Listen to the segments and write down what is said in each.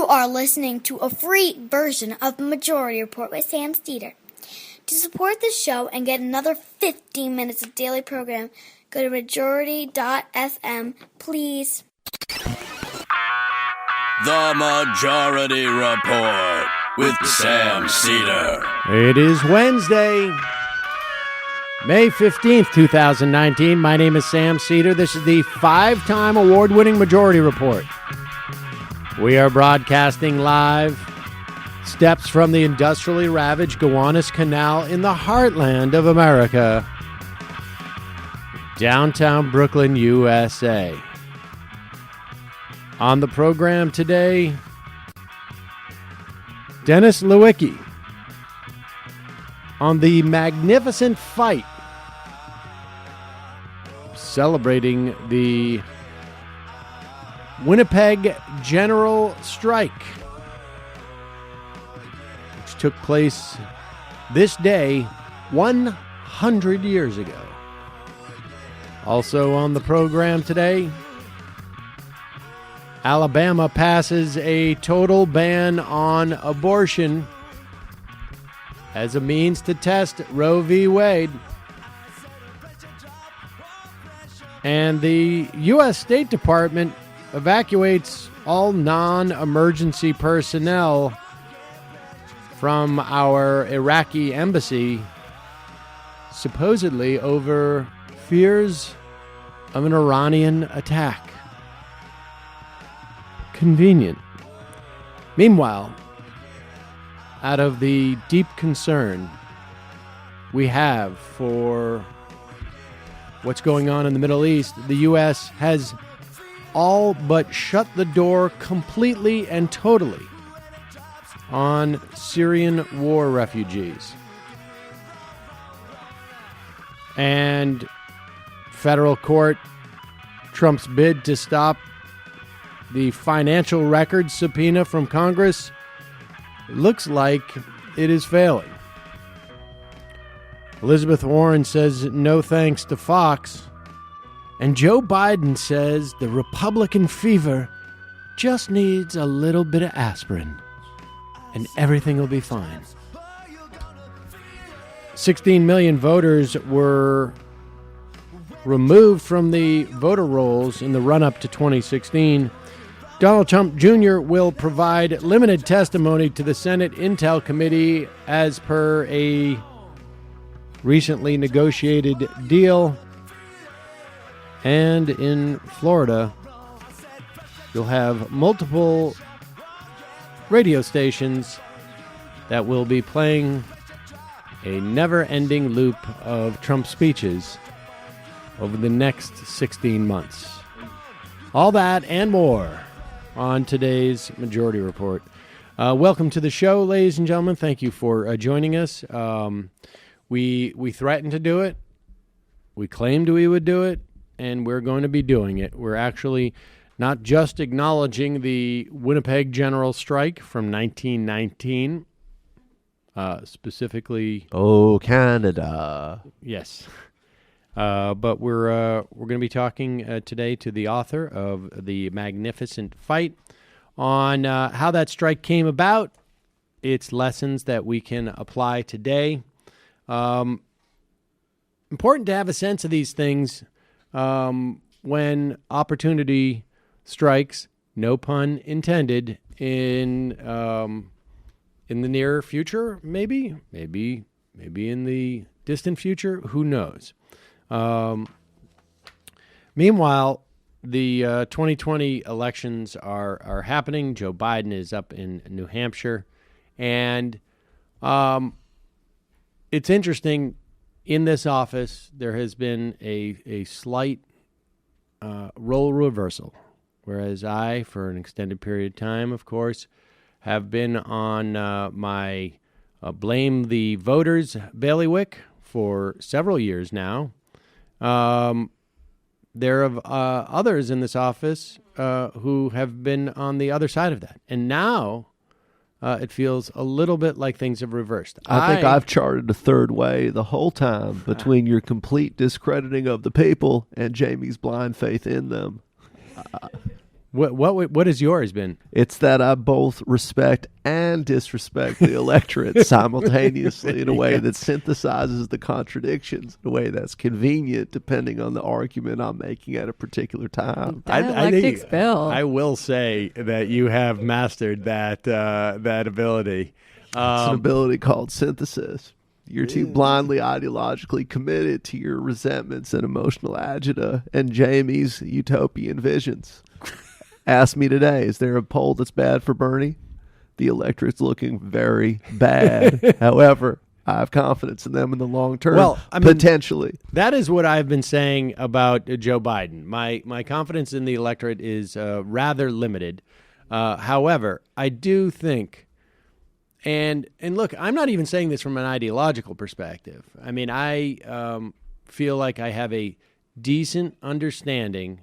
are listening to a free version of Majority Report with Sam Steeder. To support the show and get another 15 minutes of daily program, go to majority.fm, please. The Majority Report with Sam Steeder. It is Wednesday, May 15th, 2019. My name is Sam Steeder. This is the 5-time award-winning Majority Report. We are broadcasting live, steps from the industrially ravaged Gowanus Canal in the heartland of America, downtown Brooklyn, USA. On the program today, Dennis Lewycky on the magnificent fight celebrating the Winnipeg General Strike, which took place this day 100 years ago. Also on the program today, Alabama passes a total ban on abortion as a means to test Roe v. Wade. And the U.S. State Department evacuates all non-emergency personnel from our Iraqi embassy, supposedly over fears of an Iranian attack. Convenient. Meanwhile, out of the deep concern we have for what's going on in the Middle East, the U.S. has all but shut the door completely and totally on Syrian war refugees. And federal court, Trump's bid to stop the financial records subpoena from Congress looks like it is failing. Elizabeth Warren says no thanks to Fox. And Joe Biden says the Republican fever just needs a little bit of aspirin and everything will be fine. 16 million voters were removed from the voter rolls in the run-up to 2016. Donald Trump Jr. will provide limited testimony to the Senate Intel Committee as per a recently negotiated deal. And in Florida, you'll have multiple radio stations that will be playing a never-ending loop of Trump speeches over the next 16 months. All that and more on today's Majority Report. Welcome to the show, ladies and gentlemen. Thank you for joining us. We threatened to do it. We claimed we would do it. And we're going to be doing it. We're actually not just acknowledging the Winnipeg General Strike from 1919, specifically. Oh, Canada! Yes, but we're going to be talking today to the author of The Magnificent Fight on how that strike came about, its lessons that we can apply today. Important to have a sense of these things. When opportunity strikes, no pun intended, in the near future, maybe in the distant future, who knows? Meanwhile, the 2020 elections are happening. Joe Biden is up in New Hampshire, and it's interesting. In this office, there has been a slight role reversal, whereas I, for an extended period of time, of course, have been on my blame the voters bailiwick for several years now. There are others in this office who have been on the other side of that. And now it feels a little bit like things have reversed. I think I've charted a third way the whole time between your complete discrediting of the people and Jamie's blind faith in them. What has yours been? It's that I both respect and disrespect the electorate simultaneously in a way that synthesizes the contradictions in a way that's convenient depending on the argument I'm making at a particular time. Dialectics, Bill. I will say that you have mastered that ability. It's an ability called synthesis. You're too blindly ideologically committed to your resentments and emotional agita and Jamie's utopian visions. Ask me today, is there a poll that's bad for Bernie? The electorate's looking very bad. However, I have confidence in them in the long term. Well, I mean, potentially. That is what I've been saying about Joe Biden. My confidence in the electorate is rather limited. However, I do think, and look, I'm not even saying this from an ideological perspective. I mean, I feel like I have a decent understanding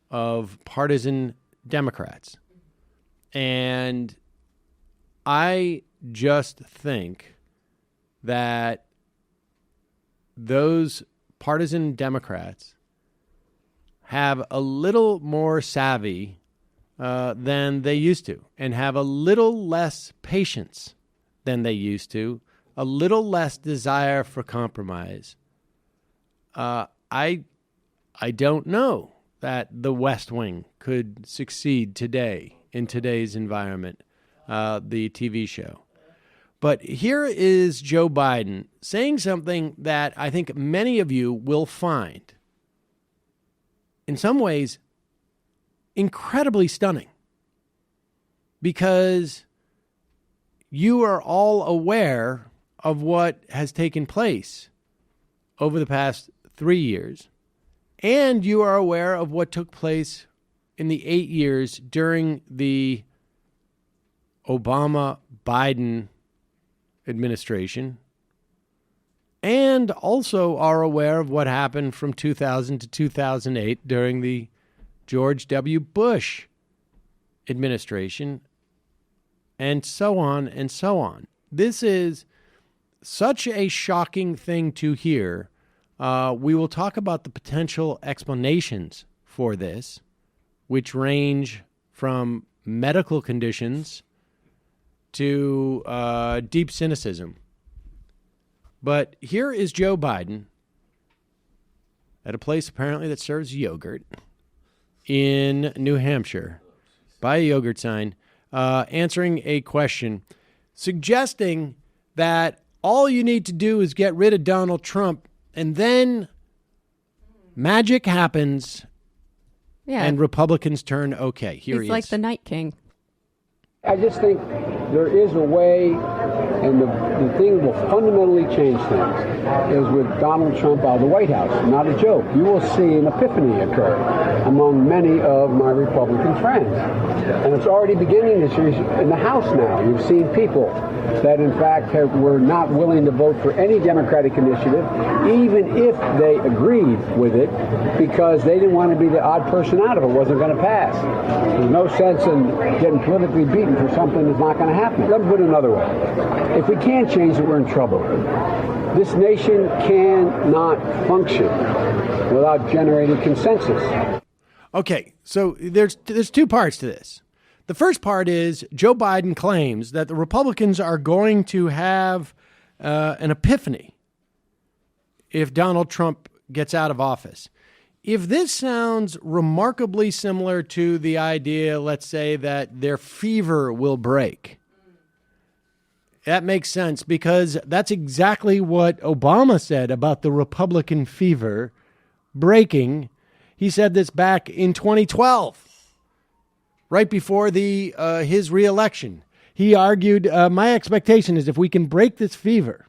of partisan Democrats. And I just think that those partisan Democrats have a little more savvy than they used to, and have a little less patience than they used to, a little less desire for compromise. I don't know that the West Wing could succeed today in today's environment, the TV show. But here is Joe Biden saying something that I think many of you will find, in some ways, incredibly stunning, because you are all aware of what has taken place over the past 3 years, and you are aware of what took place in the 8 years during the Obama-Biden administration, and also are aware of what happened from 2000 to 2008 during the George W. Bush administration, and so on and so on. This is such a shocking thing to hear. We will talk about the potential explanations for this, which range from medical conditions to deep cynicism. But here is Joe Biden at a place apparently that serves yogurt in New Hampshire, by a yogurt sign, answering a question, suggesting that all you need to do is get rid of Donald Trump, and then magic happens, and Republicans turn okay. Here He's he like is. the Night King. I just think there is a way, and the thing will fundamentally change things, is with Donald Trump out of the White House. Not a joke. You will see an epiphany occur among many of my Republican friends. And it's already beginning this year in the House now. You've seen people that, in fact, were not willing to vote for any Democratic initiative, even if they agreed with it, because they didn't want to be the odd person out if it wasn't going to pass. There's no sense in getting politically beaten for something that's not going to happen. Let me put it another way. If we can't change it, we're in trouble. This nation cannot function without generating consensus. Okay, so there's two parts to this. The first part is Joe Biden claims that the Republicans are going to have an epiphany if Donald Trump gets out of office. If this sounds remarkably similar to the idea, let's say, that their fever will break, that makes sense, because that's exactly what Obama said about the Republican fever breaking. He said this back in 2012, right before his reelection. He argued, my expectation is if we can break this fever,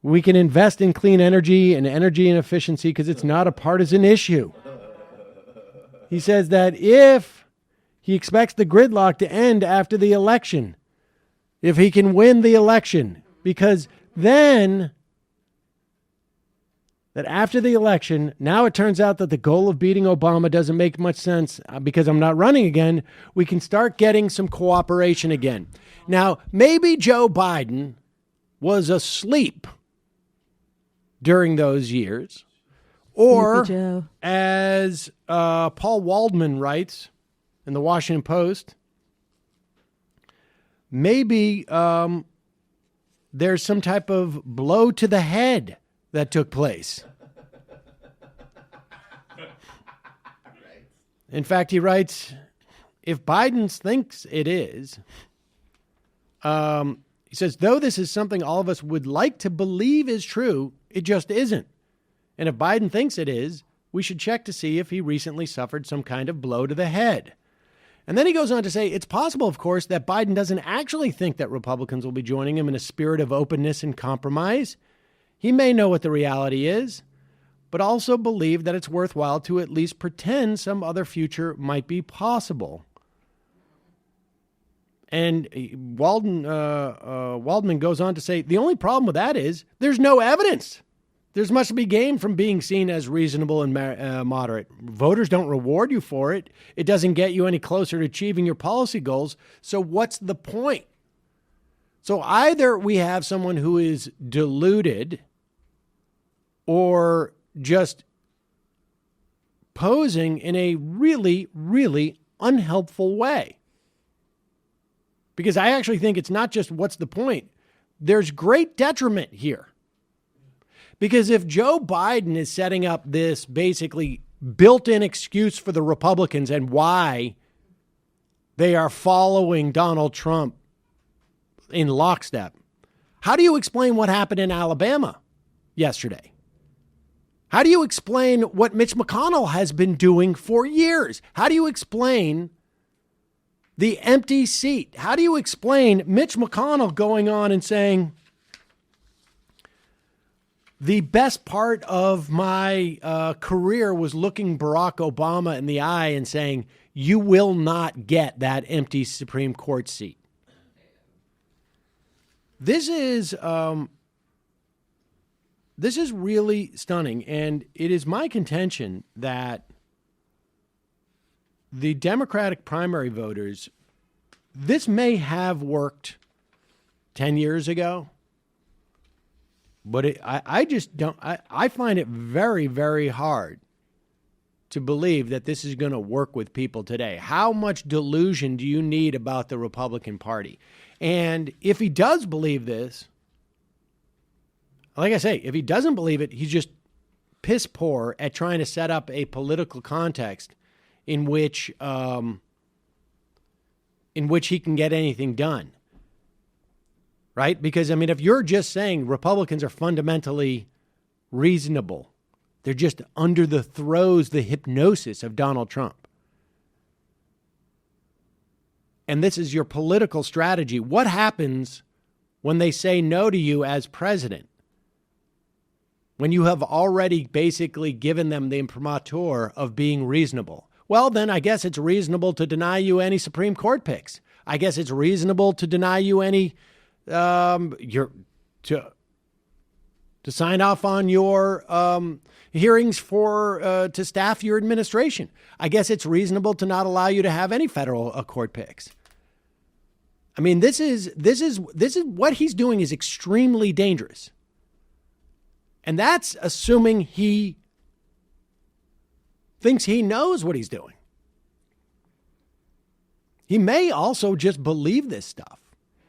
we can invest in clean energy and efficiency because it's not a partisan issue. He says that if he expects the gridlock to end after the election, if he can win the election, because then that after the election, now it turns out that the goal of beating Obama doesn't make much sense because I'm not running again, we can start getting some cooperation again. Now, maybe Joe Biden was asleep during those years, Or, Sleepy Joe. as Paul Waldman writes in the Washington Post, maybe there's some type of blow to the head that took place. In fact, he writes, if Biden thinks it is, he says, though this is something all of us would like to believe is true, it just isn't. And if Biden thinks it is, we should check to see if he recently suffered some kind of blow to the head. And then he goes on to say, it's possible, of course, that Biden doesn't actually think that Republicans will be joining him in a spirit of openness and compromise. He may know what the reality is, but also believe that it's worthwhile to at least pretend some other future might be possible. And Waldman goes on to say, the only problem with that is there's no evidence. There's much to be gained from being seen as reasonable and moderate. Voters don't reward you for it. It doesn't get you any closer to achieving your policy goals. So what's the point? So either we have someone who is deluded or just posing in a really, really unhelpful way. Because I actually think it's not just what's the point. There's great detriment here. Because if Joe Biden is setting up this basically built-in excuse for the Republicans and why they are following Donald Trump in lockstep, how do you explain what happened in Alabama yesterday? How do you explain what Mitch McConnell has been doing for years? How do you explain the empty seat? How do you explain Mitch McConnell going on and saying, the best part of my career was looking Barack Obama in the eye and saying, you will not get that empty Supreme Court seat? This is really stunning, and it is my contention that the Democratic primary voters, this may have worked 10 years ago, but I just don't, I find it very, very hard to believe that this is going to work with people today. How much delusion do you need about the Republican Party? And if he does believe this, like I say, if he doesn't believe it, he's just piss poor at trying to set up a political context in which he can get anything done. Right? Because, I mean, if you're just saying Republicans are fundamentally reasonable, they're just under the throes, the hypnosis of Donald Trump. And this is your political strategy. What happens when they say no to you as president? When you have already basically given them the imprimatur of being reasonable? Well, then I guess it's reasonable to deny you any Supreme Court picks. I guess it's reasonable to deny you any to sign off on your hearings for to staff your administration. I guess it's reasonable to not allow you to have any federal court picks. I mean, this is what he's doing is extremely dangerous. And that's assuming he thinks he knows what he's doing. He may also just believe this stuff.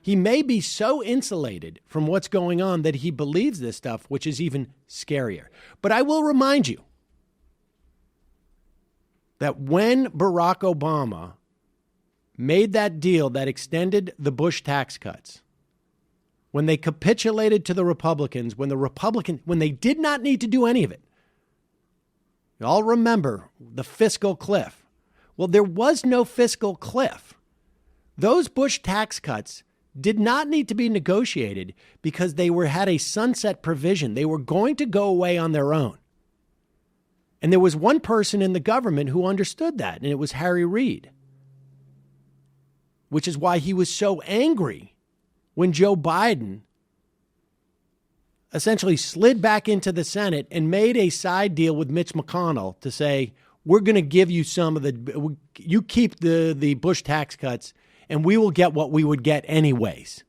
He may be so insulated from what's going on that he believes this stuff, which is even scarier. But I will remind you that when Barack Obama made that deal that extended the Bush tax cuts, when they capitulated to the Republicans, when they did not need to do any of it, you all remember the fiscal cliff. Well, there was no fiscal cliff. Those Bush tax cuts did not need to be negotiated because they had a sunset provision. They were going to go away on their own. And there was one person in the government who understood that, and it was Harry Reid, which is why he was so angry when Joe Biden essentially slid back into the Senate and made a side deal with Mitch McConnell to say, we're going to give you some of you keep the Bush tax cuts, and we will get what we would get anyways.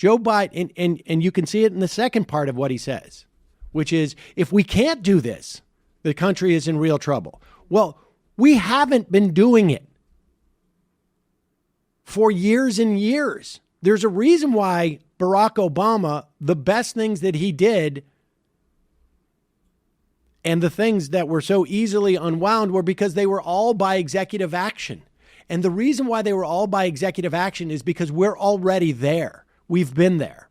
Joe Biden, and you can see it in the second part of what he says, which is, if we can't do this, the country is in real trouble. Well, we haven't been doing it for years and years. There's a reason why Barack Obama, the best things that he did and the things that were so easily unwound were because they were all by executive action. And the reason why they were all by executive action is because we're already there. We've been there.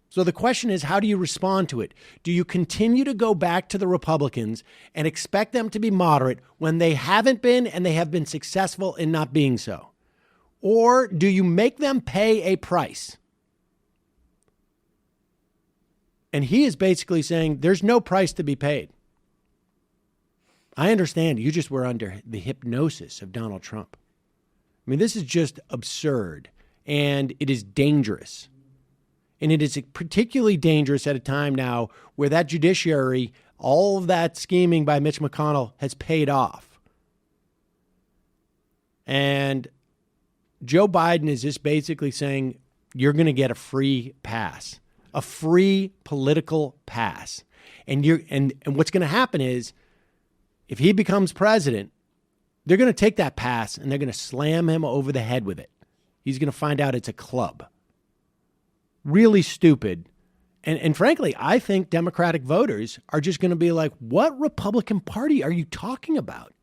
So the question is, how do you respond to it? Do you continue to go back to the Republicans and expect them to be moderate when they haven't been and they have been successful in not being so? Or do you make them pay a price? And he is basically saying there's no price to be paid. I understand you just were under the hypnosis of Donald Trump. I mean, this is just absurd, and it is dangerous. And it is particularly dangerous at a time now where that judiciary, all of that scheming by Mitch McConnell has paid off. And Joe Biden is just basically saying you're going to get a free pass, a free political pass. And what's going to happen is, if he becomes president, they're going to take that pass and they're going to slam him over the head with it. He's going to find out it's a club. Really stupid. And frankly, I think Democratic voters are just going to be like, what Republican Party are you talking about?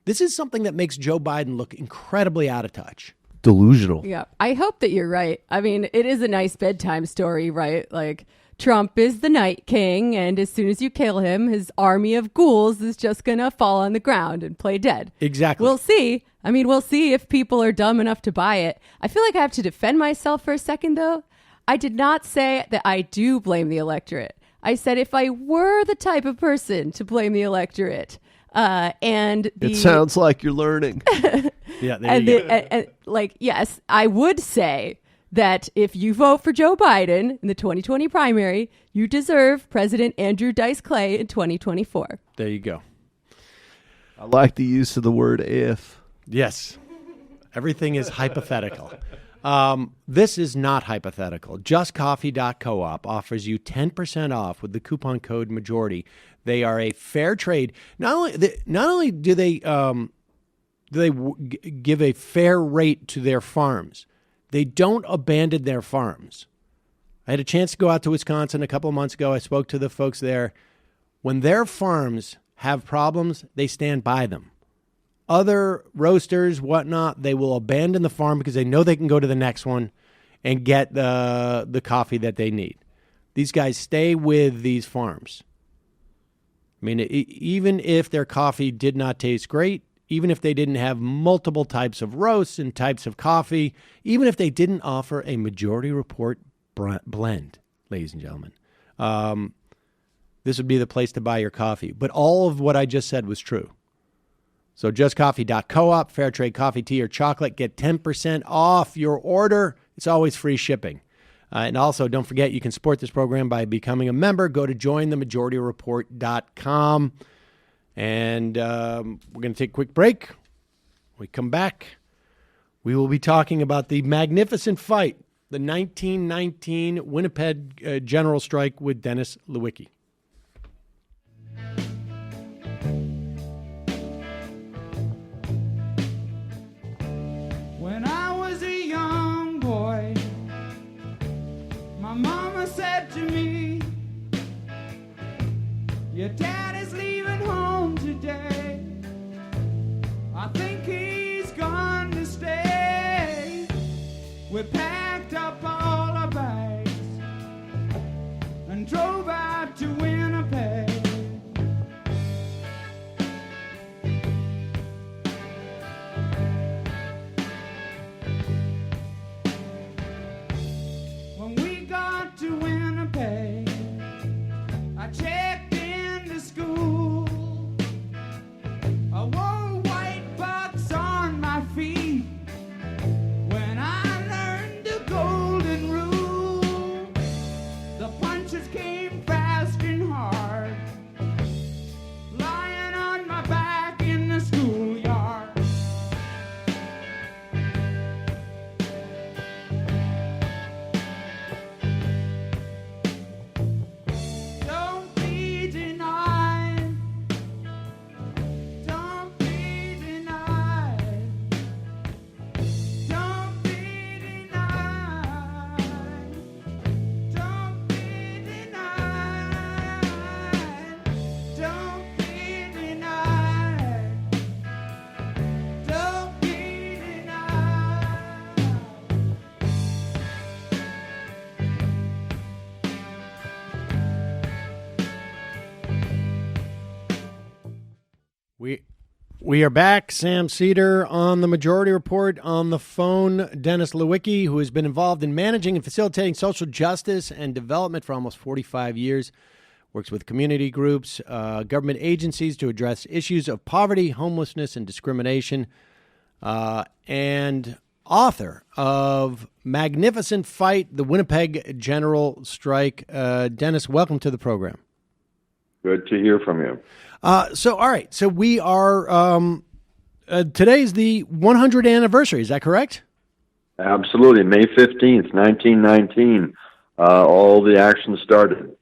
This is something that makes Joe Biden look incredibly out of touch. Delusional. Yeah, I hope that you're right. I mean, it is a nice bedtime story, right? Like, Trump is the Night King, and as soon as you kill him, his army of ghouls is just going to fall on the ground and play dead. Exactly. We'll see. I mean, we'll see if people are dumb enough to buy it. I feel like I have to defend myself for a second, though. I did not say that I do blame the electorate. I said if I were the type of person to blame the electorate, it sounds like you're learning. Yeah, there you go. And yes, I would say that if you vote for Joe Biden in the 2020 primary, you deserve President Andrew Dice Clay in 2024. There you go. I like the use of the word if. Yes. Everything is hypothetical. This is not hypothetical. JustCoffee.coop offers you 10% off with the coupon code majority. They are a fair trade. Not only do they give a fair rate to their farms, they don't abandon their farms. I had a chance to go out to Wisconsin a couple of months ago. I spoke to the folks there. When their farms have problems, they stand by them. Other roasters, whatnot, they will abandon the farm because they know they can go to the next one and get the coffee that they need. These guys stay with these farms. I mean, even if their coffee did not taste great, even if they didn't have multiple types of roasts and types of coffee, even if they didn't offer a majority report blend, ladies and gentlemen, this would be the place to buy your coffee. But all of what I just said was true. So justcoffee.coop, fair trade coffee, tea, or chocolate. Get 10% off your order. It's always free shipping. And also, don't forget, you can support this program by becoming a member. Go to jointhemajorityreport.com. And we're going to take a quick break. When we come back, we will be talking about the magnificent fight, the 1919 Winnipeg General Strike with Dennis Lewycky. When I was a young boy, my mama said to me, your dad is leaving home today. I think he's gone to stay. We packed up all our bags and drove out to Winnipeg. When we got to Winnipeg, I checked into school. I wore white bucks on my feet when I learned the golden rule. The punches came fast and hard. We are back. Sam Cedar on the Majority Report. On the phone, Dennis Lewycky, who has been involved in managing and facilitating social justice and development for almost 45 years. Works with community groups, government agencies to address issues of poverty, homelessness, and discrimination. And author of Magnificent Fight, the Winnipeg General Strike. Dennis, welcome to the program. Good to hear from you. All right. So we are, today's the 100th anniversary. Is that correct? Absolutely. May 15th, 1919, all the action started.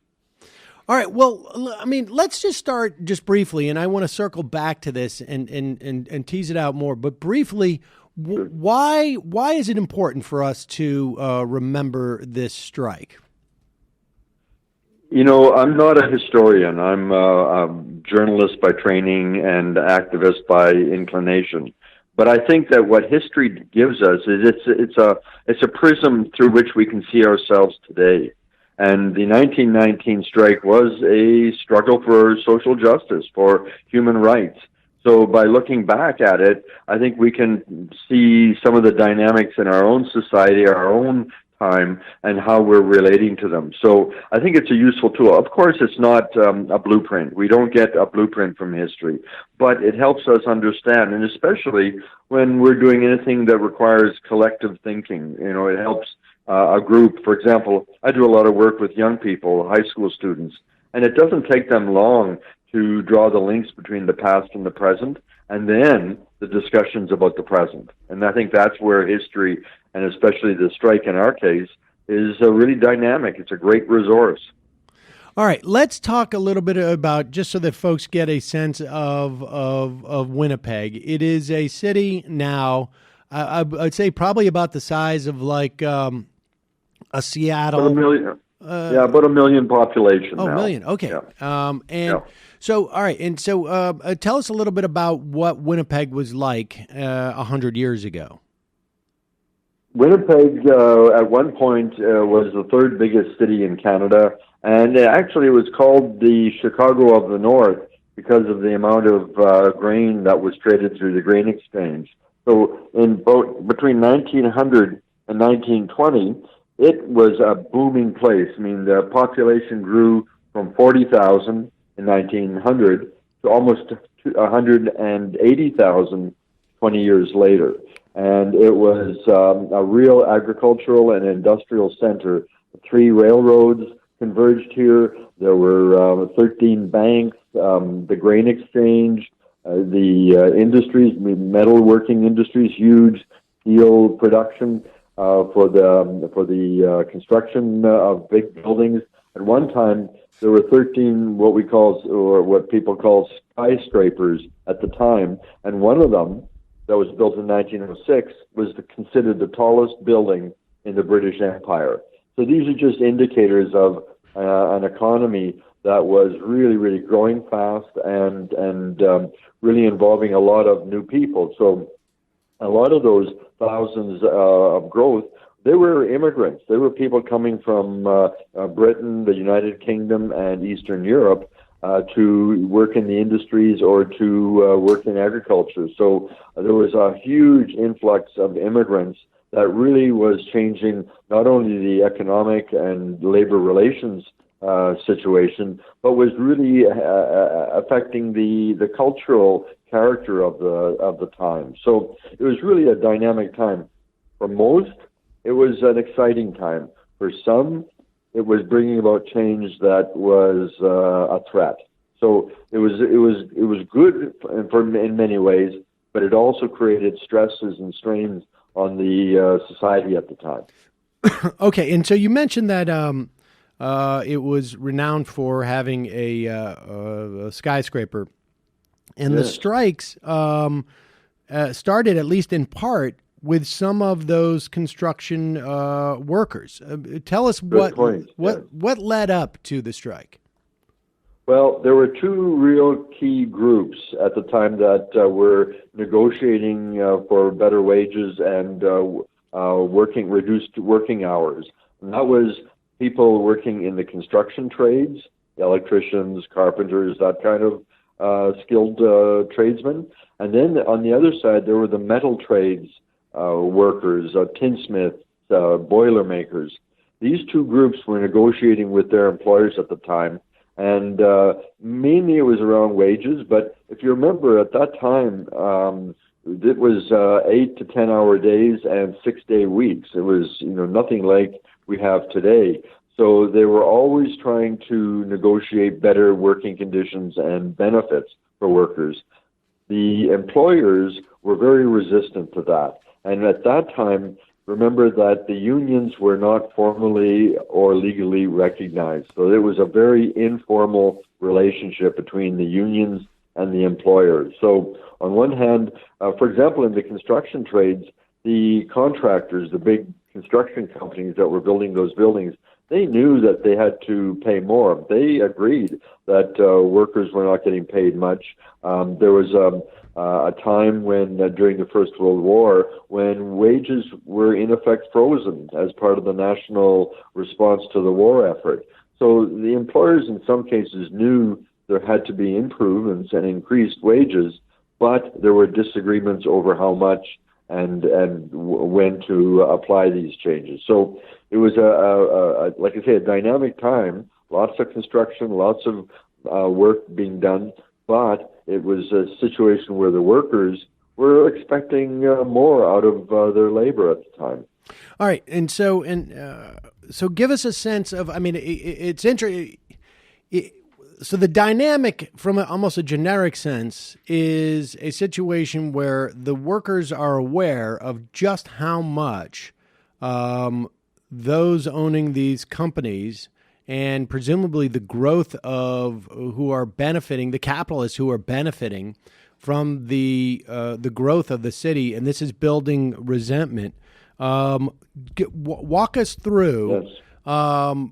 All right. Well, I mean, let's just start just briefly, and I want to circle back to this and tease it out more. But briefly, why is it important for us to remember this strike? You know, I'm not a historian. I'm a journalist by training and activist by inclination. But I think that what history gives us is it's a prism through which we can see ourselves today. And the 1919 strike was a struggle for social justice, for human rights. So by looking back at it, I think we can see some of the dynamics in our own society, our own time, and how we're relating to them. So I think it's a useful tool. Of course, it's not a blueprint. We don't get a blueprint from history, but it helps us understand, and especially when we're doing anything that requires collective thinking. You know, it helps a group. For example, I do a lot of work with young people, high school students, and it doesn't take them long to draw the links between the past and the present, and then the discussions about the present. And I think that's where history, and especially the strike in our case, is really dynamic. It's a great resource. All right, let's talk a little bit about, just so that folks get a sense of Winnipeg. It is a city now, I'd say probably about the size of like a Seattle. About a million. About a million population now. A million. Okay. Yeah. So, all right. And so tell us a little bit about what Winnipeg was like 100 years ago. Winnipeg, at one point, was the third biggest city in Canada. And actually, it was called the Chicago of the North because of the amount of grain that was traded through the grain exchange. So between 1900 and 1920, it was a booming place. I mean, the population grew from 40,000 in 1900 to almost 180,000 20 years later. And it was a real agricultural and industrial center. 3 railroads converged here. There were 13 banks, the grain exchange, the industries, metalworking industries, huge steel production for the construction of big buildings. At one time, there were 13 what people call skyscrapers at the time, and one of them that was built in 1906 was considered the tallest building in the British Empire. So these are just indicators of an economy that was really, really growing fast and really involving a lot of new people. So a lot of those thousands of growth, they were immigrants. They were people coming from Britain, the United Kingdom, and Eastern Europe to work in the industries or to work in agriculture. So there was a huge influx of immigrants that really was changing not only the economic and labor relations situation, but was really affecting the cultural character of the time. So it was really a dynamic time. For most, it was an exciting time. For some, it was bringing about change that was a threat. So it was good in many ways, but it also created stresses and strains on the society at the time. Okay, and so you mentioned that it was renowned for having a skyscraper, and the strikes started, at least in part, with some of those construction workers. Tell us what led up to the strike. Well, there were 2 real key groups at the time that were negotiating for better wages and reduced working hours. And that was people working in the construction trades, electricians, carpenters, that kind of skilled tradesmen. And then on the other side, there were the metal trades workers, tinsmiths, boilermakers. These two groups were negotiating with their employers at the time, and mainly it was around wages. But if you remember, at that time, it was 8 to 10 hour days and 6-day weeks. It was, nothing like we have today. So they were always trying to negotiate better working conditions and benefits for workers. The employers were very resistant to that. And at that time, remember that the unions were not formally or legally recognized. So it was a very informal relationship between the unions and the employers. So on one hand, for example, in the construction trades, the contractors, the big construction companies that were building those buildings, they knew that they had to pay more. They agreed that workers were not getting paid much. There was a time when, during the First World War, when wages were in effect frozen as part of the national response to the war effort. So the employers in some cases knew there had to be improvements and increased wages, but there were disagreements over how much and when to apply these changes. So it was like I say, a dynamic time, lots of construction, lots of work being done, but it was a situation where the workers were expecting more out of their labor at the time. All right, and so give us a sense of. I mean, it's interesting. So the dynamic, from almost a generic sense, is a situation where the workers are aware of just how much those owning these companies, and presumably the growth of who are benefiting, the capitalists who are benefiting from the growth of the city, and this is building resentment. Walk us through how,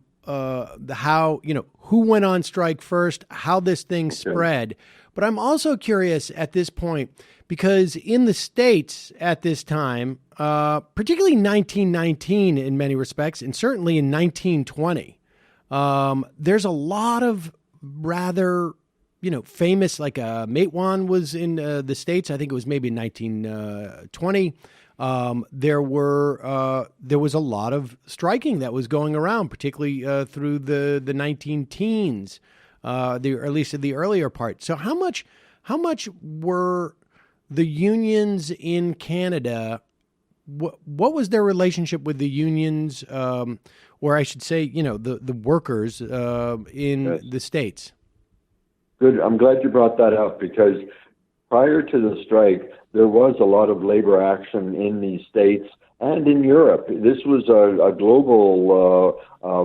who went on strike first, how this thing spread. But I'm also curious at this point, because in the States at this time, particularly 1919 in many respects, and certainly in 1920, there's a lot of rather, famous, like Matewan was in the States. I think it was maybe in 1920. There was a lot of striking that was going around, particularly through the 19 teens, or at least in the earlier part. So how much were the unions in Canada? What was their relationship with the unions, or I should say, the workers in the States? Good. I'm glad you brought that up, because prior to the strike, there was a lot of labor action in the States and in Europe. This was a global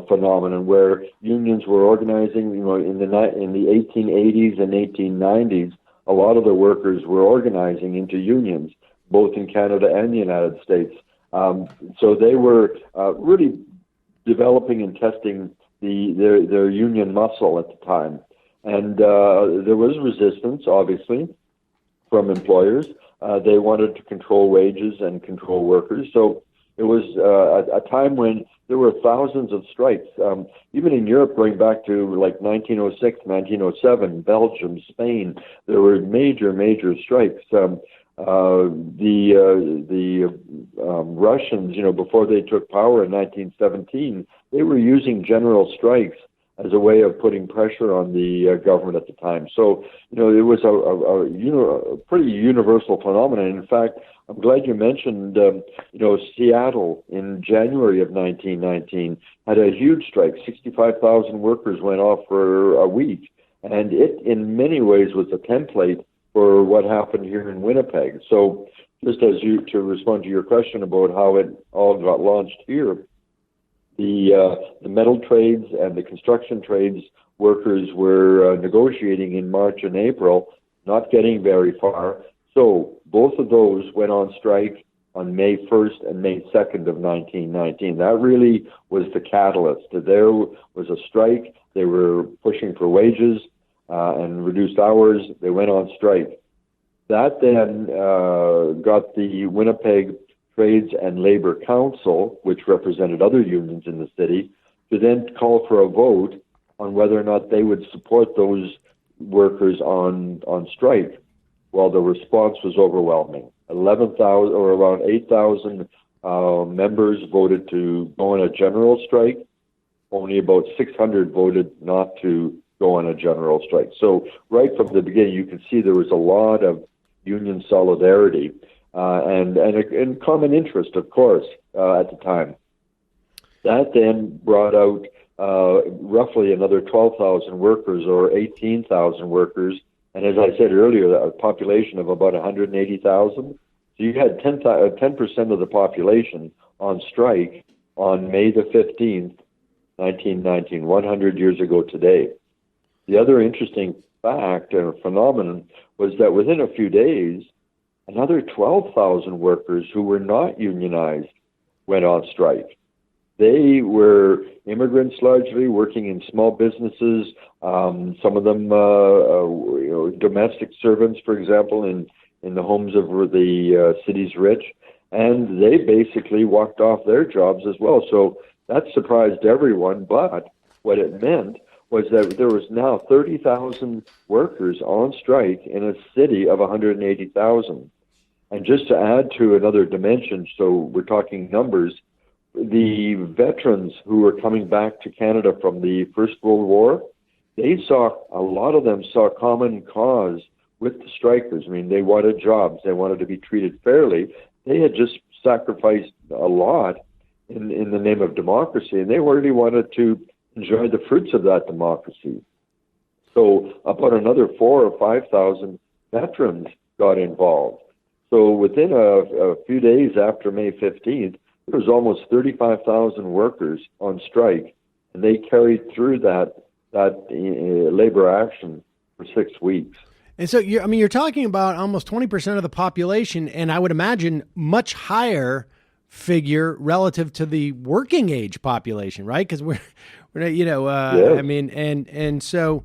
phenomenon where unions were organizing. In the 1880s and 1890s, a lot of the workers were organizing into unions, both in Canada and the United States. So they were really developing and testing their union muscle at the time. And there was resistance, obviously, from employers. They wanted to control wages and control workers. So it was a time when there were thousands of strikes. Even in Europe, going back to like 1906, 1907, Belgium, Spain, there were major strikes. The Russians, before they took power in 1917, they were using general strikes as a way of putting pressure on the government at the time. So, it was a pretty universal phenomenon. In fact, I'm glad you mentioned, Seattle in January of 1919 had a huge strike. 65,000 workers went off for a week. And it, in many ways, was a template for what happened here in Winnipeg. So just to respond to your question about how it all got launched here, the metal trades and the construction trades workers were negotiating in March and April, not getting very far. So both of those went on strike on May 1st and May 2nd of 1919. That really was the catalyst. There was a strike. They were pushing for wages and reduced hours. They went on strike. That then got the Winnipeg Trades and Labor Council, which represented other unions in the city, to then call for a vote on whether or not they would support those workers on strike. Well, the response was overwhelming. 11,000 or around 8,000 members voted to go on a general strike. Only about 600 voted not to go on a general strike. So right from the beginning, you can see there was a lot of union solidarity and common interest, of course, at the time. That then brought out roughly another 12,000 workers or 18,000 workers. And as I said earlier, a population of about 180,000. So you had 10% of the population on strike on May the 15th, 1919, 100 years ago today. The other interesting fact or phenomenon was that within a few days, another 12,000 workers who were not unionized went on strike. They were immigrants largely working in small businesses, some of them domestic servants, for example, in the homes of the city's rich, and they basically walked off their jobs as well. So that surprised everyone, but what it meant was that there was now 30,000 workers on strike in a city of 180,000. And just to add to another dimension, so we're talking numbers, the veterans who were coming back to Canada from the First World War, a lot of them saw common cause with the strikers. I mean, they wanted jobs, they wanted to be treated fairly. They had just sacrificed a lot in the name of democracy, and they really wanted to enjoy the fruits of that democracy. So about another 4,000 or 5,000 veterans got involved. So within a few days after May 15th, there was almost 35,000 workers on strike, and they carried through that labor action for 6 weeks. And so, you're talking about almost 20% of the population, and I would imagine much higher figure relative to the working age population, right? Because we're Yes. I mean, and so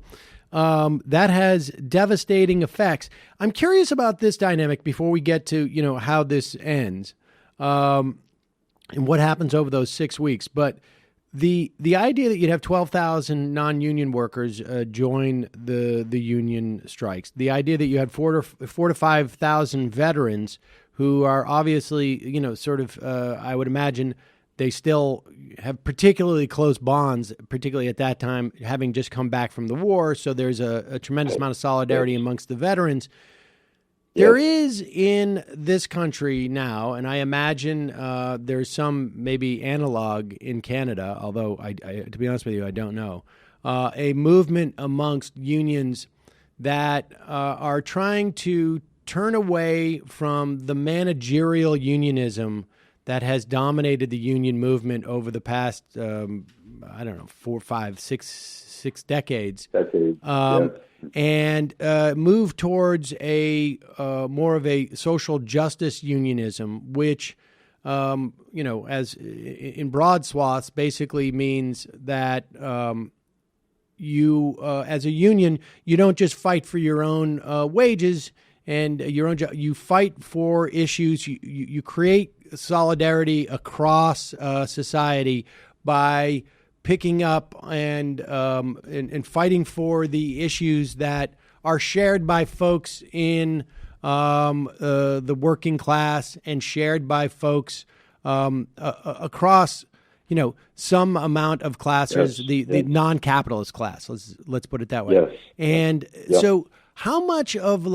that has devastating effects. I'm curious about this dynamic before we get to, how this ends. And what happens over those 6 weeks. But the idea that you'd have 12,000 non-union workers join the union strikes, the idea that you had 4,000 to 5,000 veterans who are obviously, I would imagine they still have particularly close bonds, particularly at that time, having just come back from the war. So there's a tremendous amount of solidarity amongst the veterans. There is in this country now, and I imagine there's some maybe analog in Canada, although I to be honest with you, I don't know, a movement amongst unions that are trying to turn away from the managerial unionism that has dominated the union movement over the past, 4, 5, 6 decades. And move towards a more of a social justice unionism, which, as in broad swaths, basically means that you, as a union, you don't just fight for your own wages and your own job. You fight for issues. You create solidarity across society by picking up and fighting for the issues that are shared by folks in the working class and shared by folks across, some amount of classes, the non-capitalist class. Let's put it that way. Yes. And so, how much of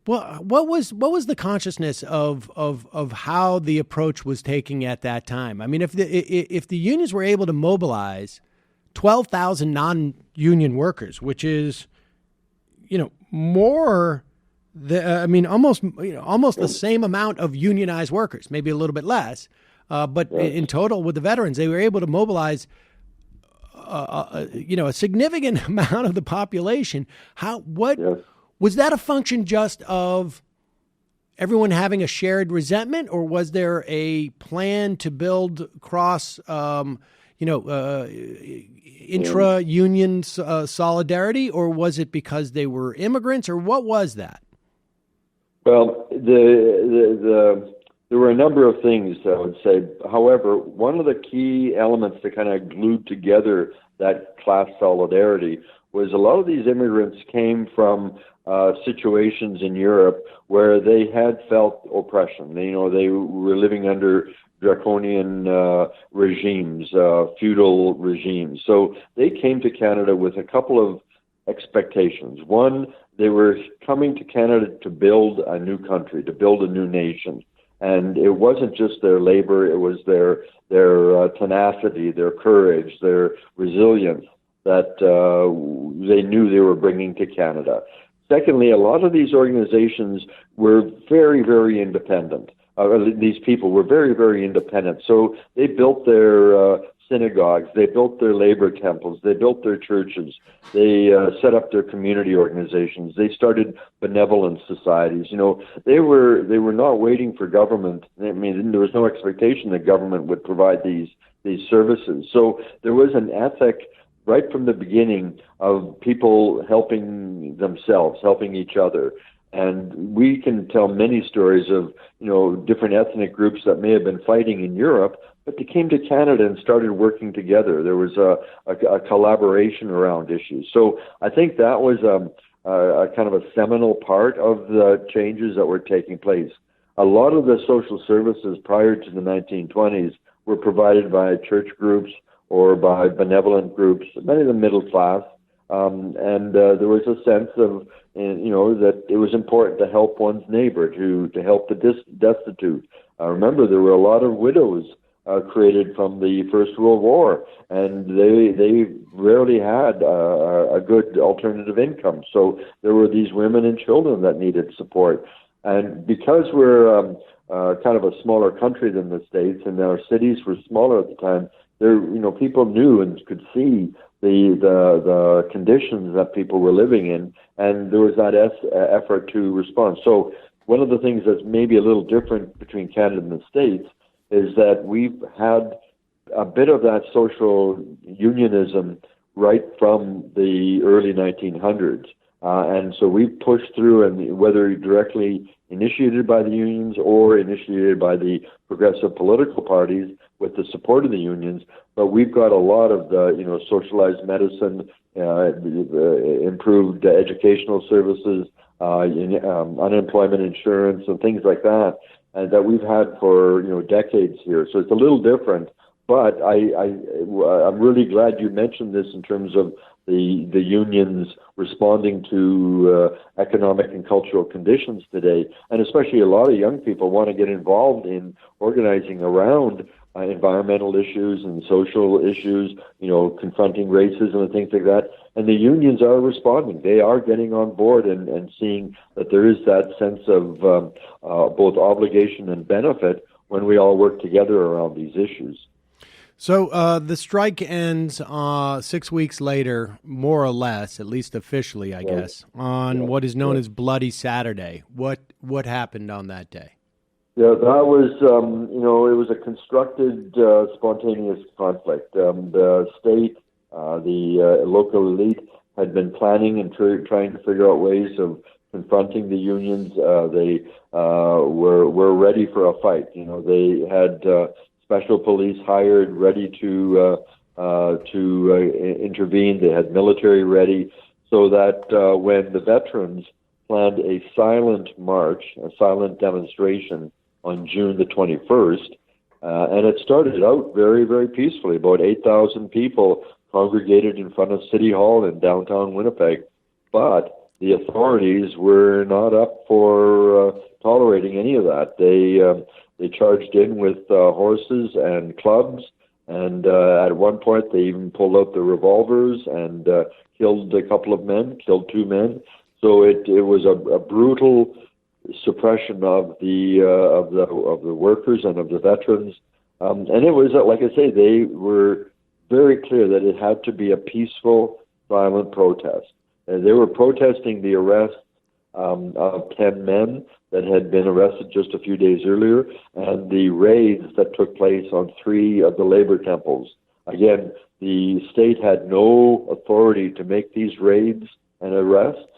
what was the consciousness of how the approach was taking at that time? I mean, if the unions were able to mobilize 12,000 non-union workers, which is, more almost the same amount of unionized workers, maybe a little bit less, but in total with the veterans, they were able to mobilize a significant amount of the population. Was that a function just of everyone having a shared resentment, or was there a plan to build cross, intra-union solidarity, or was it because they were immigrants, or what was that? Well, there were a number of things, I would say. However, one of the key elements that kind of glued together that class solidarity was a lot of these immigrants came from situations in Europe where they had felt oppression. They were living under draconian regimes, feudal regimes. So they came to Canada with a couple of expectations. One, they were coming to Canada to build a new country, to build a new nation. And it wasn't just their labor, it was their tenacity, their courage, their resilience that they knew they were bringing to Canada. Secondly, a lot of these organizations were very, very independent. These people were very, very independent. So they built their synagogues, they built their labor temples, they built their churches, they set up their community organizations, they started benevolent societies. They were not waiting for government. I mean, there was no expectation that government would provide these services. So there was an ethic right from the beginning of people helping themselves, helping each other. And we can tell many stories of, different ethnic groups that may have been fighting in Europe, but they came to Canada and started working together. There was a collaboration around issues. So I think that was a kind of a seminal part of the changes that were taking place. A lot of the social services prior to the 1920s were provided by church groups or by benevolent groups, many of them middle class. And there was a sense of, that it was important to help one's neighbor, to help the destitute. Remember, there were a lot of widows created from the First World War, and they rarely had a good alternative income. So there were these women and children that needed support. And because we're kind of a smaller country than the States, and our cities were smaller at the time, people knew and could see the conditions that people were living in, and there was that effort to respond. So one of the things that's maybe a little different between Canada and the States is that we've had a bit of that social unionism right from the early 1900s. And so we've pushed through, and whether directly initiated by the unions or initiated by the progressive political parties with the support of the unions, but we've got a lot of the, socialized medicine, improved educational services, unemployment insurance, and things like that, that we've had for, decades here. So it's a little different, but I'm really glad you mentioned this in terms of the unions responding to economic and cultural conditions today, and especially a lot of young people want to get involved in organizing around environmental issues and social issues, confronting racism and things like that. And the unions are responding. They are getting on board and seeing that there is that sense of both obligation and benefit when we all work together around these issues. So the strike ends 6 weeks later, more or less, at least officially, I guess, on what is known as Bloody Saturday. What happened on that day? Yeah, that was, it was a constructed, spontaneous conflict. The state, the local elite had been planning and trying to figure out ways of confronting the unions. They were ready for a fight. They had special police hired, ready to intervene. They had military ready, so that when the veterans planned a silent march, a silent demonstration on June the 21st, and it started out very, very peacefully. About 8,000 people congregated in front of City Hall in downtown Winnipeg, but the authorities were not up for tolerating any of that. They charged in with horses and clubs, and at one point they even pulled out the revolvers and killed a couple of men, killed 2 men. So it was a brutal suppression of the workers and of the veterans, and it was like I say, they were very clear that it had to be a peaceful, violent protest. And they were protesting the arrest of 10 men that had been arrested just a few days earlier, and the raids that took place on 3 of the labor temples. Again, the state had no authority to make these raids and arrests,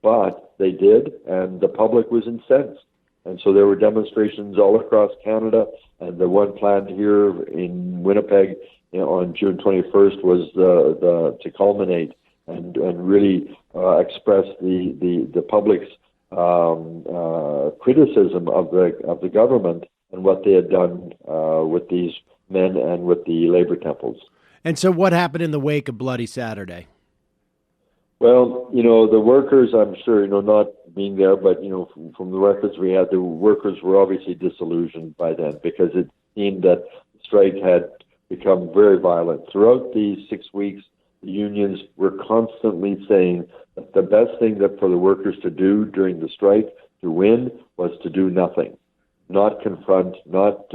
but they did, and the public was incensed. And so there were demonstrations all across Canada, and the one planned here in Winnipeg on June 21st was to culminate and really express the public's criticism of the government and what they had done with these men and with the labor temples. And so what happened in the wake of Bloody Saturday? Well, the workers, I'm sure, not being there, but, from the records we had, the workers were obviously disillusioned by then because it seemed that the strike had become very violent. Throughout these 6 weeks, the unions were constantly saying that the best thing that for the workers to do during the strike to win was to do nothing, not confront, not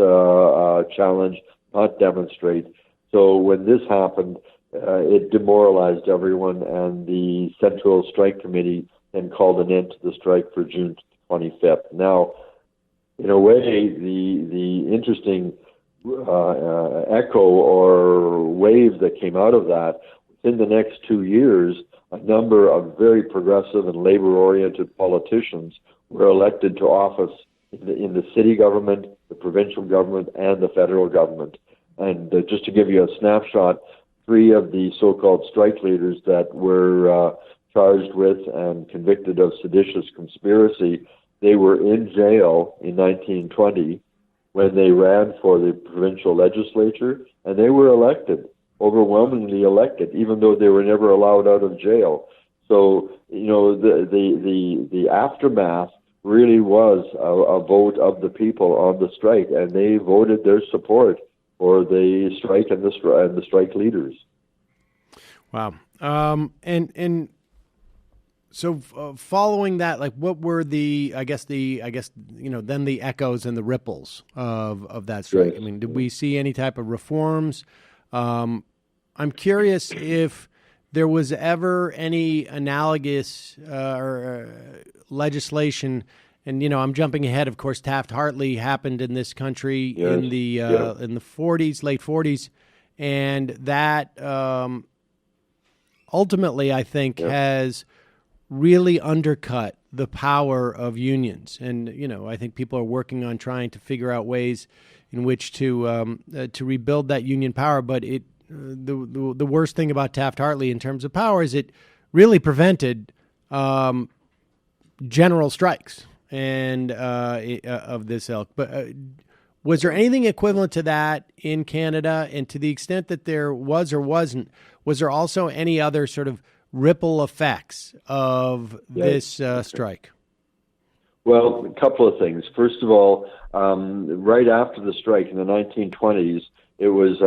challenge, not demonstrate. So when this happened, it demoralized everyone, and the Central Strike Committee then called an end to the strike for June 25th. Now, in a way, the interesting echo or wave that came out of that, within the next 2 years, a number of very progressive and labor-oriented politicians were elected to office in the city government, the provincial government, and the federal government. And just to give you a snapshot, 3 of the so-called strike leaders that were charged with and convicted of seditious conspiracy, they were in jail in 1920 when they ran for the provincial legislature, and they were elected, overwhelmingly elected, even though they were never allowed out of jail. So, the aftermath really was a vote of the people on the strike, and they voted their support for the strike and the strike leaders. Wow. And so following that, like, what were then the echoes and the ripples of that strike? Yes. I mean, did we see any type of reforms? I'm curious if there was ever any analogous legislation. And, I'm jumping ahead. Of course, Taft-Hartley happened in this country in the 40s, late 40s. And that ultimately, I think, has really undercut the power of unions. And, I think people are working on trying to figure out ways in which to rebuild that union power. But the worst thing about Taft-Hartley in terms of power is it really prevented general strikes and of this ilk. But was there anything equivalent to that in Canada? And to the extent that there was or wasn't, was there also any other sort of ripple effects of this strike? Well, a couple of things. First of all, right after the strike in the 1920s, it was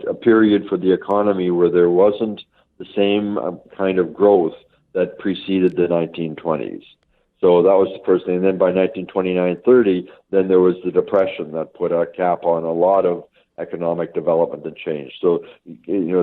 a period for the economy where there wasn't the same kind of growth that preceded the 1920s. So that was the first thing. And then by 1929-30, then there was the Depression that put a cap on a lot of economic development and change. So,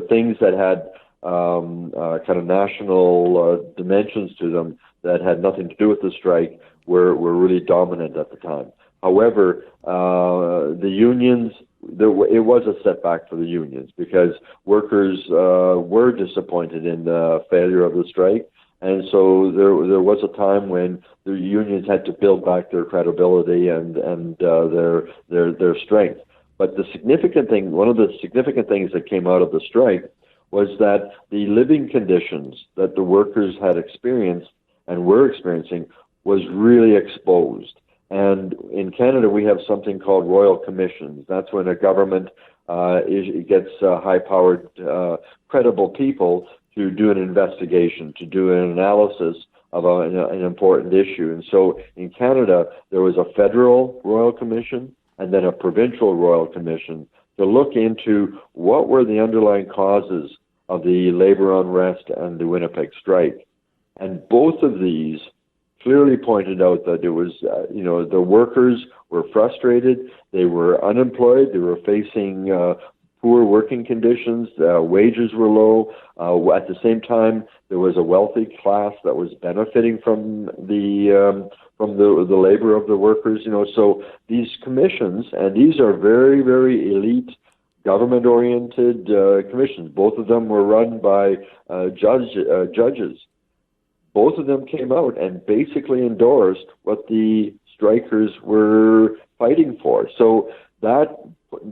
things that had kind of national dimensions to them that had nothing to do with the strike were really dominant at the time. However, the unions, it was a setback for the unions because workers were disappointed in the failure of the strike. And so there was a time when the unions had to build back their credibility and their strength. But the significant thing, one of the significant things that came out of the strike was that the living conditions that the workers had experienced and were experiencing was really exposed. And in Canada, we have something called royal commissions. That's when a government gets high-powered, credible people to do an investigation, to do an analysis of an important issue. And so in Canada, there was a federal royal commission and then a provincial royal commission to look into what were the underlying causes of the labor unrest and the Winnipeg strike. And both of these clearly pointed out that it was, the workers were frustrated, they were unemployed, they were facing poor working conditions, wages were low. At the same time, there was a wealthy class that was benefiting from the labor of the workers. So these commissions, and these are very, very elite, government-oriented commissions. Both of them were run by judges. Both of them came out and basically endorsed what the strikers were fighting for. So that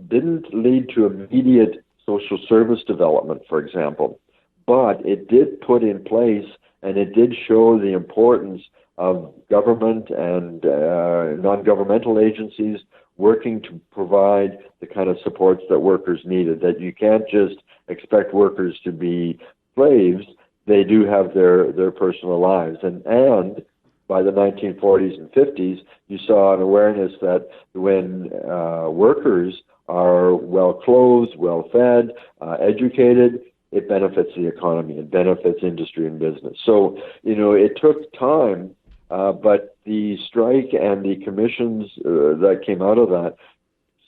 didn't lead to immediate social service development, for example, but it did put in place and it did show the importance of government and non-governmental agencies working to provide the kind of supports that workers needed, that you can't just expect workers to be slaves. They do have their personal lives. And by the 1940s and 50s, you saw an awareness that when workers are well-clothed, well-fed, educated, it benefits the economy, it benefits industry and business. So, it took time, but the strike and the commissions that came out of that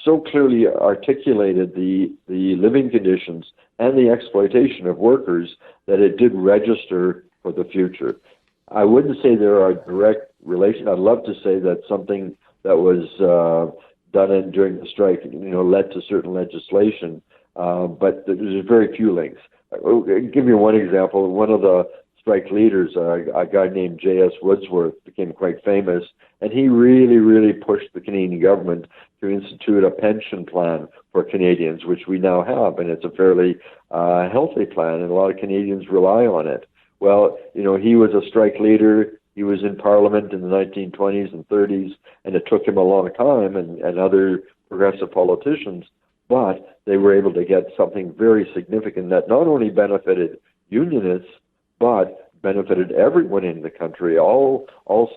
so clearly articulated the living conditions and the exploitation of workers that it did register for the future. I wouldn't say there are direct relations. I'd love to say that something that was done during the strike, led to certain legislation, but there's very few links. I'll give you one example. One of the strike leaders, a guy named J.S. Woodsworth, became quite famous, and he really, really pushed the Canadian government to institute a pension plan for Canadians, which we now have, and it's a fairly healthy plan, and a lot of Canadians rely on it. Well, he was a strike leader. He was in Parliament in the 1920s and 30s, and it took him a long time, and other progressive politicians, but they were able to get something very significant that not only benefited unionists, but benefited everyone in the country, all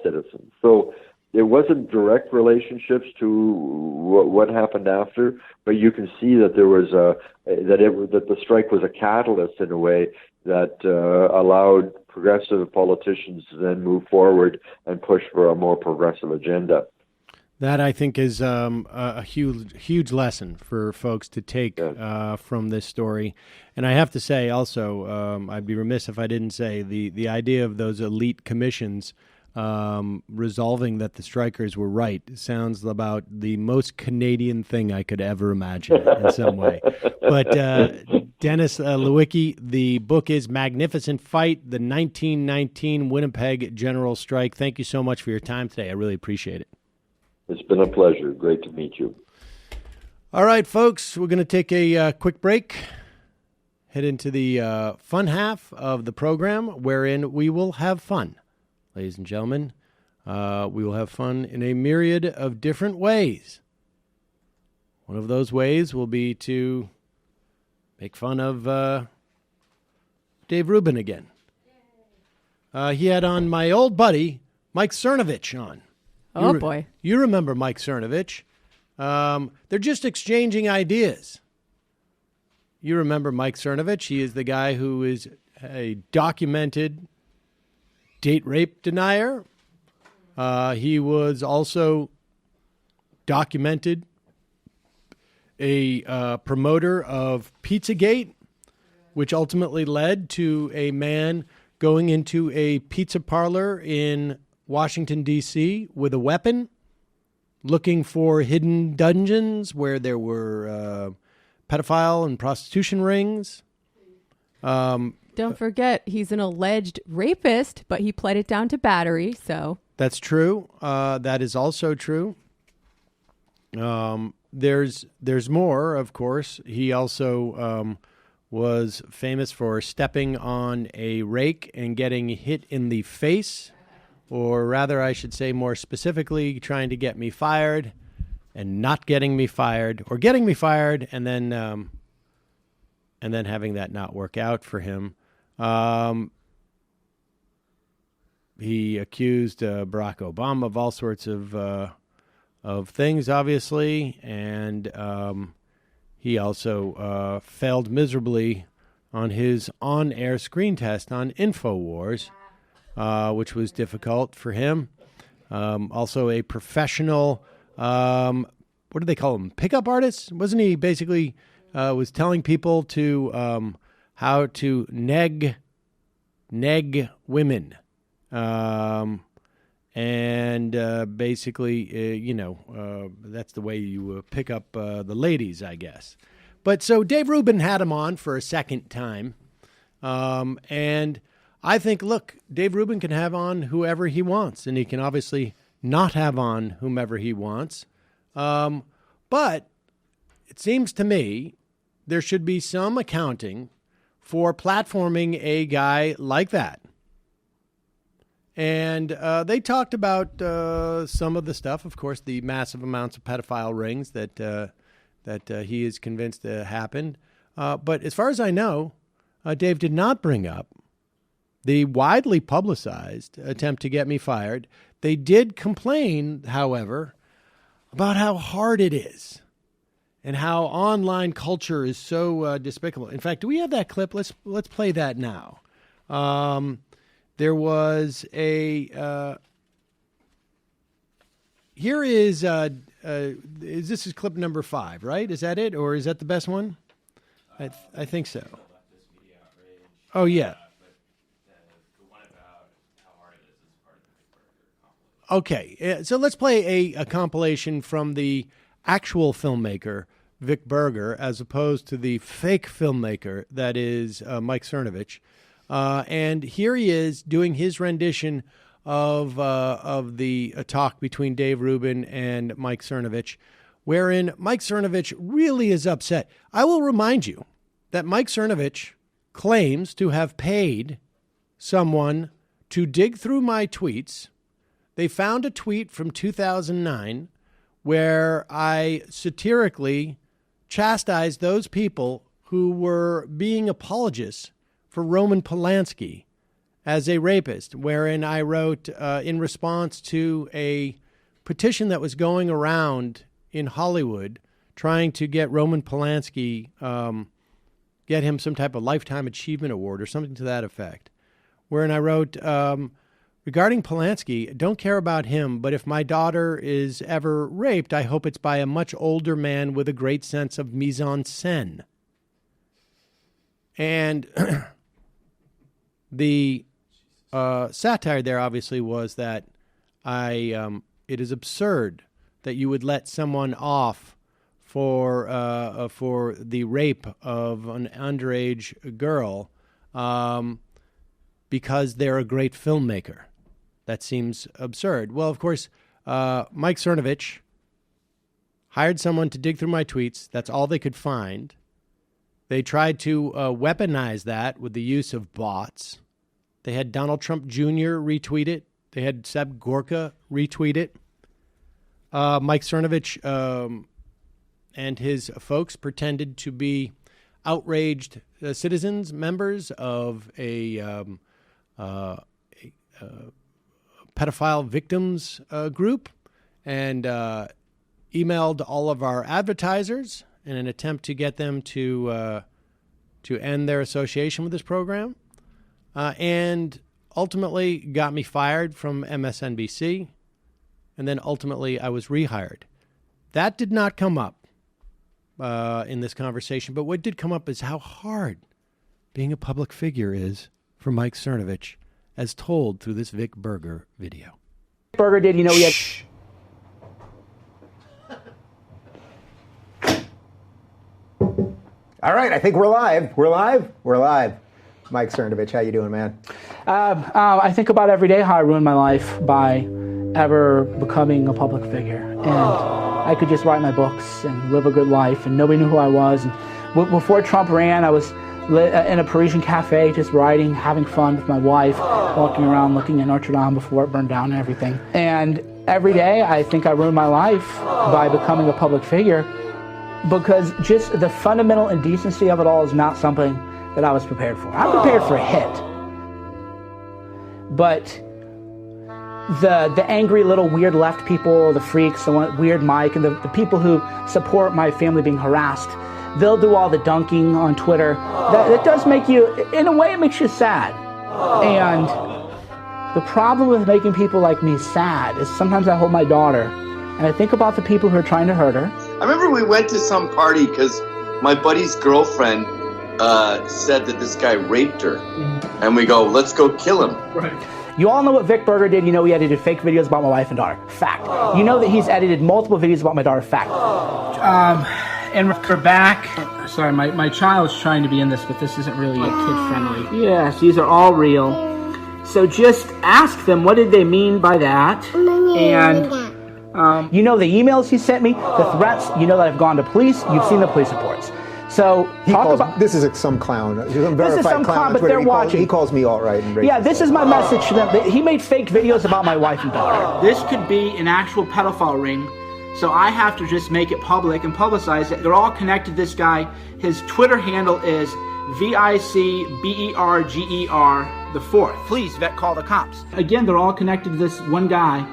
citizens. So it wasn't direct relationships to what happened after, but you can see that there was that the strike was a catalyst in a way that allowed progressive politicians to then move forward and push for a more progressive agenda. That, I think, is a huge lesson for folks to take from this story. And I have to say also, I'd be remiss if I didn't say the idea of those elite commissions resolving that the strikers were right sounds about the most Canadian thing I could ever imagine in some way. But Dennis Lewycky, the book is Magnificent Fight, the 1919 Winnipeg General Strike. Thank you so much for your time today. I really appreciate it. It's been a pleasure. Great to meet you. All right, folks, we're going to take a quick break, head into the fun half of the program, wherein we will have fun. Ladies and gentlemen, we will have fun in a myriad of different ways. One of those ways will be to make fun of Dave Rubin again. He had on my old buddy, Mike Cernovich, on. Oh, boy. You remember Mike Cernovich. They're just exchanging ideas. You remember Mike Cernovich. He is the guy who is a documented date rape denier. He was also documented a promoter of Pizzagate, which ultimately led to a man going into a pizza parlor in Washington, D.C. with a weapon, looking for hidden dungeons where there were pedophile and prostitution rings. Don't forget, he's an alleged rapist, but he pled it down to battery, so. That's true. That is also true. There's more, of course. He also was famous for stepping on a rake and getting hit in the face, or rather, I should say more specifically, trying to get me fired and not getting me fired, or getting me fired and then having that not work out for him. He accused Barack Obama of all sorts of things, obviously, and he also failed miserably on his on-air screen test on InfoWars, which was difficult for him. Also a professional, what do they call them? Pickup artist? Wasn't he basically was telling people to how to neg women? And basically, that's the way you pick up the ladies, I guess. But so Dave Rubin had him on for a second time. And I think, look, Dave Rubin can have on whoever he wants, and he can obviously not have on whomever he wants. But it seems to me there should be some accounting for platforming a guy like that. And they talked about some of the stuff, of course, the massive amounts of pedophile rings that he is convinced happened. But as far as I know, Dave did not bring up the widely publicized attempt to get me fired. They did complain, however, about how hard it is and how online culture is so despicable. In fact, do we have that clip? Let's play that now. There was a here is this is clip number 5, right? Is that it, or is that the best one? I think so. Oh yeah. Okay, so let's play a compilation from the actual filmmaker, Vic Berger, as opposed to the fake filmmaker that is Mike Cernovich. And here he is doing his rendition of the talk between Dave Rubin and Mike Cernovich, wherein Mike Cernovich really is upset. I will remind you that Mike Cernovich claims to have paid someone to dig through my tweets. They found a tweet from 2009 where I satirically chastised those people who were being apologists for Roman Polanski as a rapist, wherein I wrote in response to a petition that was going around in Hollywood trying to get Roman Polanski, get him some type of Lifetime Achievement Award or something to that effect, wherein I wrote, regarding Polanski, don't care about him, but if my daughter is ever raped, I hope it's by a much older man with a great sense of mise en scène. And the satire there obviously was that it is absurd that you would let someone off for the rape of an underage girl because they're a great filmmaker. That seems absurd. Well, of course, Mike Cernovich hired someone to dig through my tweets. That's all they could find. They tried to weaponize that with the use of bots. They had Donald Trump Jr. retweet it. They had Seb Gorka retweet it. Mike Cernovich and his folks pretended to be outraged citizens, members of a pedophile victims group, and emailed all of our advertisers in an attempt to get them to end their association with this program, and ultimately got me fired from MSNBC, and then ultimately I was rehired. That did not come up in this conversation, but what did come up is how hard being a public figure is for Mike Cernovich, as told through this Vic Berger video. Berger did, we had... All right, I think we're live. We're live. Mike Cernovich, how you doing, man? I think about every day how I ruined my life by ever becoming a public figure. And I could just write my books and live a good life, and nobody knew who I was. And before Trump ran, I was in a Parisian cafe, just writing, having fun with my wife, walking around looking at Notre Dame before it burned down and everything. And every day, I think I ruined my life by becoming a public figure, because just the fundamental indecency of it all is not something that I was prepared for. I'm prepared for a hit. But the angry little weird left people, the freaks, the weird Mike, and the people who support my family being harassed, they'll do all the dunking on Twitter. That does make you, in a way, it makes you sad. And the problem with making people like me sad is sometimes I hold my daughter and I think about the people who are trying to hurt her. I remember we went to some party because my buddy's girlfriend said that this guy raped her. Mm-hmm. And we go, let's go kill him. Right. You all know what Vic Berger did. You know he edited fake videos about my wife and daughter. Fact. You know that he's edited multiple videos about my daughter. Fact. And we're back. Sorry, my child's trying to be in this, but this isn't really kid-friendly. Yes, these are all real. So just ask them, what did they mean by that? And you know the emails he sent me, the threats, you know that I've gone to police, you've seen the police reports. So this is some clown. Some this is verified some clown clown, on but Twitter. they're watching. He calls me alt-right and racist. Yeah, this is my message to them. He made fake videos about my wife and daughter. This could be an actual pedophile ring, so I have to just make it public and publicize it. They're all connected to this guy. His Twitter handle is VICBERGER the fourth. Please, vet, call the cops. Again, they're all connected to this one guy.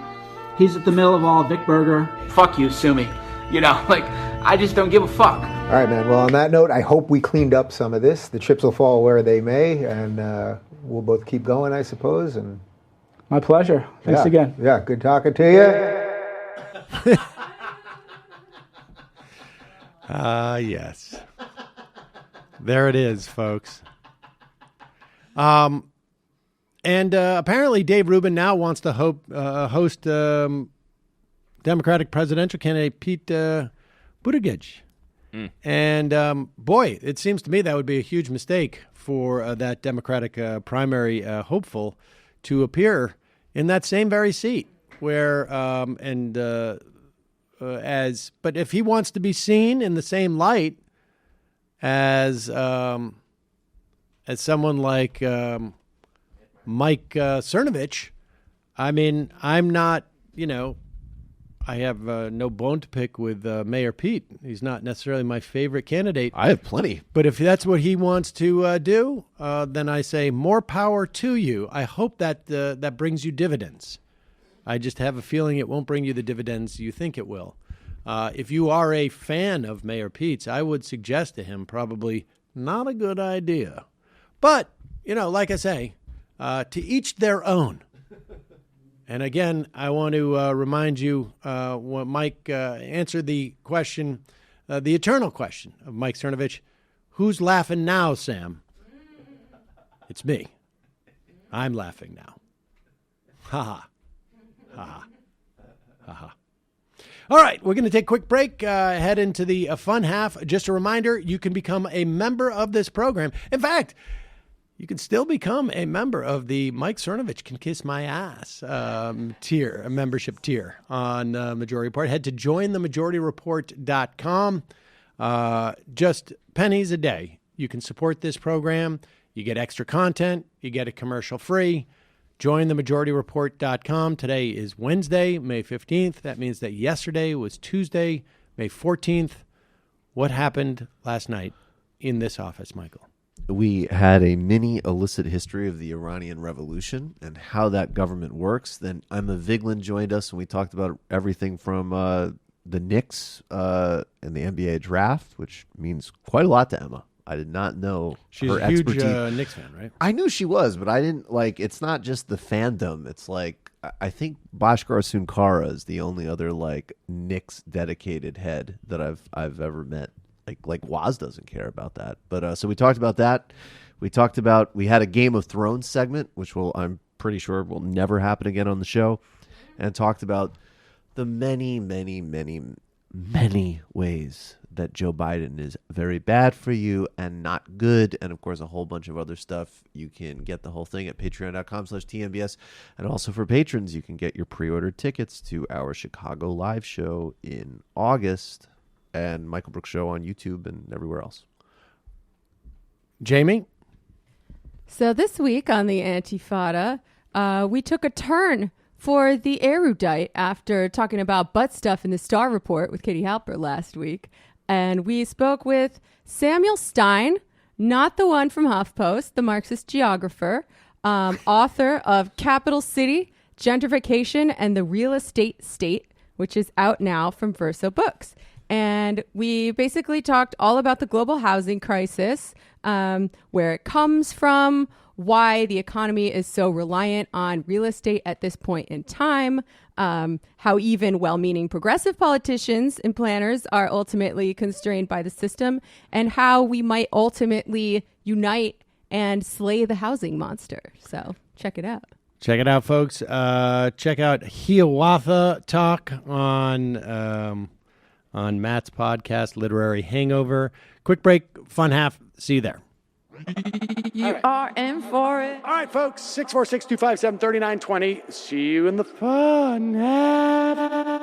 He's at the middle of all, Vic Berger. Fuck you, sue me. You know, like, I just don't give a fuck. All right, man. Well, on that note, I hope we cleaned up some of this. The chips will fall where they may, and we'll both keep going, I suppose. And my pleasure. Thanks again. Yeah, good talking to you. Yes. There it is, folks. And apparently Dave Rubin now wants to host Democratic presidential candidate Pete Buttigieg. And boy, it seems to me that would be a huge mistake for that Democratic primary hopeful to appear in that same very seat. But if he wants to be seen in the same light as someone like Mike Cernovich, I mean, I'm not, I have no bone to pick with Mayor Pete. He's not necessarily my favorite candidate. I have plenty. But if that's what he wants to do, then I say more power to you. I hope that that brings you dividends. I just have a feeling it won't bring you the dividends you think it will. If you are a fan of Mayor Pete's, I would suggest to him probably not a good idea. But, like I say, to each their own. And again, I want to remind you when Mike answered the question, the eternal question of Mike Cernovich, who's laughing now, Sam? It's me. I'm laughing now. Ha ha. Ha ha. Ha ha. All right, we're going to take a quick break, head into the fun half. Just a reminder, you can become a member of this program. In fact, you can still become a member of the Mike Cernovich Can Kiss My Ass tier, a membership tier on Majority Report. Head to jointhemajorityreport.com. Just pennies a day. You can support this program. You get extra content. You get it commercial free. JoinTheMajorityReport.com. Today is Wednesday, May 15th. That means that yesterday was Tuesday, May 14th. What happened last night in this office, Michael? We had a mini illicit history of the Iranian Revolution and how that government works. Then Emma Vigeland joined us, and we talked about everything from the Knicks and the NBA draft, which means quite a lot to Emma. I did not know she's her a huge expertise. Knicks fan, right? I knew she was, but I didn't it's not just the fandom. It's like, I think Bhaskar Sunkara is the only other Knicks dedicated head that I've ever met. Like Waz doesn't care about that. But so we talked about that. We had a Game of Thrones segment, which I'm pretty sure will never happen again on the show, and talked about the many, many, many, many ways that Joe Biden is very bad for you and not good. And of course, a whole bunch of other stuff. You can get the whole thing at patreon.com/TMBS. And also for patrons, you can get your pre-ordered tickets to our Chicago live show in August and Michael Brooks Show on YouTube and everywhere else. Jamie? So this week on the Antifada, we took a turn for the erudite after talking about butt stuff in the Star Report with Katie Halper last week. And we spoke with Samuel Stein, not the one from HuffPost, the Marxist geographer, author of Capital City, Gentrification, and the Real Estate State, which is out now from Verso Books. And we basically talked all about the global housing crisis, where it comes from, why the economy is so reliant on real estate at this point in time, how even well-meaning progressive politicians and planners are ultimately constrained by the system, and how we might ultimately unite and slay the housing monster. So check it out. Check it out, folks. Check out Hiawatha Talk on Matt's podcast, Literary Hangover. Quick break, fun half. See you there. You are in for it. All right, folks, 646-257-3920. See you in the fun half.